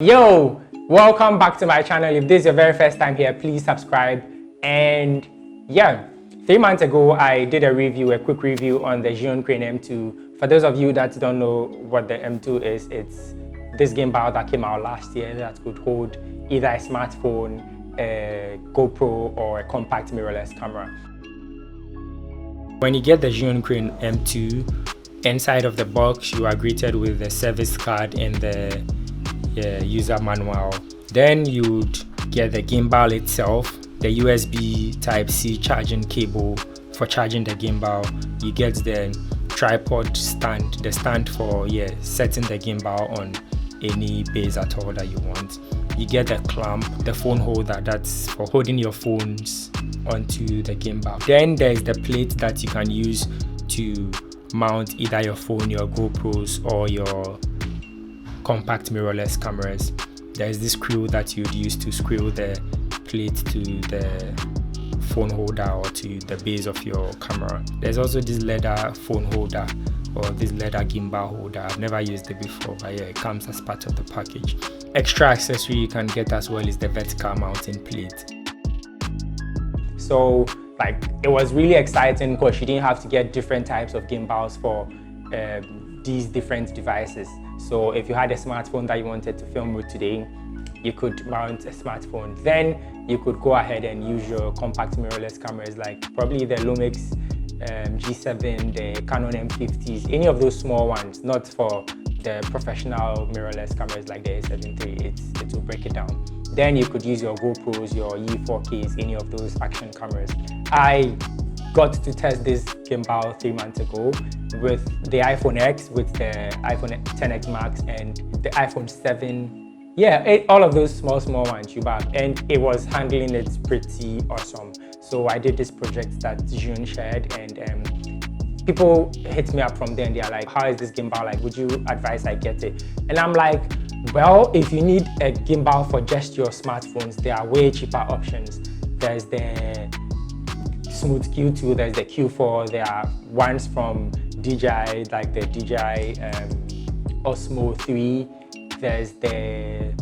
Yo, welcome back to my channel. If this is your very first time here, please subscribe. And yeah, 3 months ago I did a quick review on the Zhiyun Crane M2. For those of you that don't know what the M2 is, it's this gimbal that came out last year that could hold either a smartphone, a GoPro, or a compact mirrorless camera. When you get the Zhiyun Crane M2, inside of the box you are greeted with the service card and the user manual. Then you'd get the gimbal itself, the USB Type-C charging cable for charging the gimbal. You get the tripod stand, the stand for setting the gimbal on any base at all that you want. You get the clamp, the phone holder, that's for holding your phones onto the gimbal. Then there's the plate that you can use to mount either your phone, your GoPros, or your compact mirrorless cameras. There's this screw that you'd use to screw the plate to the phone holder or to the base of your camera. There's also this leather phone holder or this leather gimbal holder. I've never used it before, but yeah, it comes as part of the package. Extra accessory you can get as well is the vertical mounting plate. So it was really exciting because you didn't have to get different types of gimbals for these different devices. So if you had a smartphone that you wanted to film with today, you could mount a smartphone. Then you could go ahead and use your compact mirrorless cameras, like probably the Lumix G7, the Canon M50s, any of those small ones, not for the professional mirrorless cameras like the A7 III. It will break it down. Then you could use your GoPros, your E4Ks, any of those action cameras. I got to test this gimbal 3 months ago with the iPhone X, with the iPhone XS Max, and the iPhone 7. Yeah, all of those small ones you bought, and it was handling it pretty awesome. So I did this project that Zhiyun shared, and people hit me up from there and they're like, how is this gimbal? Like, would you advise I get it? And I'm like, well, if you need a gimbal for just your smartphones, there are way cheaper options. There's the Smooth Q2, there's the Q4, there are ones from DJI, like the DJI Osmo 3, there's the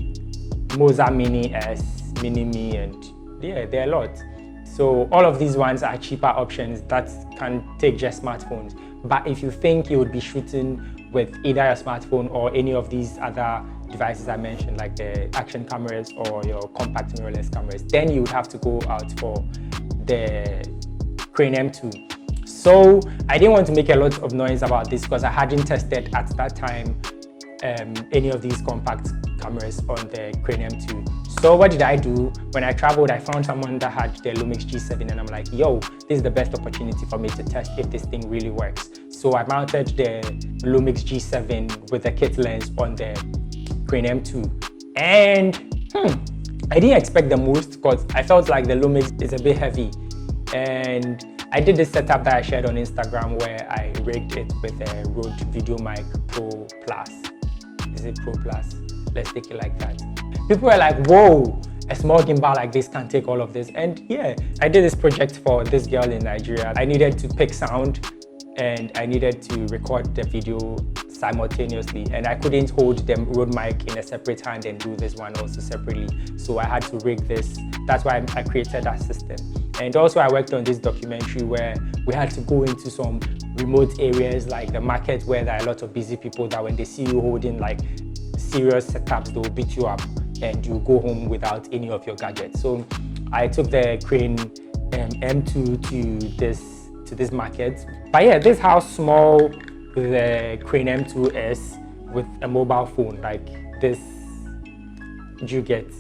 Moza Mini S, Mini Me, and yeah, there are a lot. So all of these ones are cheaper options that can take just smartphones. But if you think you would be shooting with either your smartphone or any of these other devices I mentioned, like the action cameras or your compact mirrorless cameras, then you would have to go out for the Crane M2. So I didn't want to make a lot of noise about this because I hadn't tested at that time any of these compact cameras on the Crane M2. So what did I do? When I traveled, I found someone that had the Lumix G7 and I'm like, yo, this is the best opportunity for me to test if this thing really works. So I mounted the Lumix G7 with the kit lens on the Crane M2. And I didn't expect the most because I felt like the Lumix is a bit heavy. And I did this setup that I shared on Instagram where I rigged it with a Rode Video Mic Pro Plus. Is it Pro Plus? Let's take it like that. People were like, whoa, a small gimbal like this can take all of this. And yeah, I did this project for this girl in Nigeria. I needed to pick sound and I needed to record the video simultaneously, and I couldn't hold the Rode mic in a separate hand and do this one also separately. So I had to rig this. That's why I created that system. And also I worked on this documentary where we had to go into some remote areas like the market where there are a lot of busy people that when they see you holding like serious setups, they will beat you up and you go home without any of your gadgets. So I took the Crane M2 to this market. But yeah, this is how small the Crane M2 is with a mobile phone like this. You get,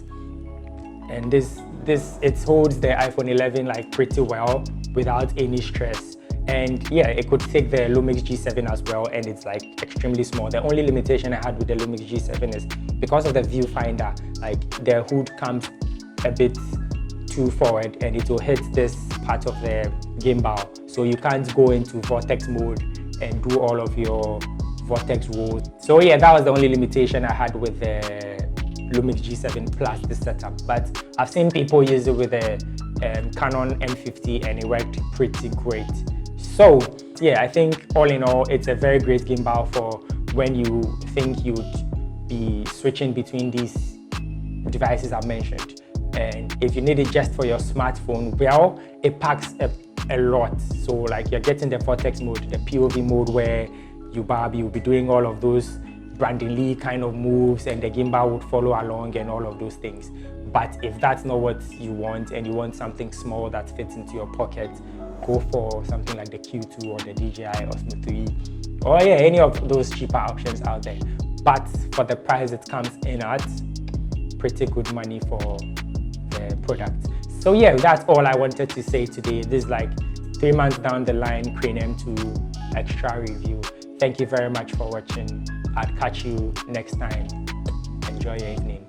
and this it holds the iPhone 11 like pretty well without any stress. And yeah, it could take the Lumix G7 as well, and it's like extremely small. The only limitation I had with the Lumix G7 is because of the viewfinder, like the hood comes a bit too forward and it will hit this part of the gimbal, so you can't go into vortex mode and do all of your vortex rolls. So yeah, that was the only limitation I had with the Lumix G7 plus this setup. But I've seen people use it with a Canon M50 and it worked pretty great. So yeah, I think all in all, it's a very great gimbal for when you think you'd be switching between these devices I've mentioned. And if you need it just for your smartphone, well, it packs a lot. So like you're getting the Vortex mode, the POV mode, where you'll be doing all of those Brandon Lee kind of moves, and the gimbal would follow along and all of those things. But if that's not what you want, and you want something small that fits into your pocket, go for something like the Q2 or the DJI Osmo 3, or yeah, any of those cheaper options out there. But for the price it comes in at, pretty good money for the product. So yeah, that's all I wanted to say today. This is like 3 months down the line Crane M2 extra review. Thank you very much for watching. I'll catch you next time. Enjoy your evening.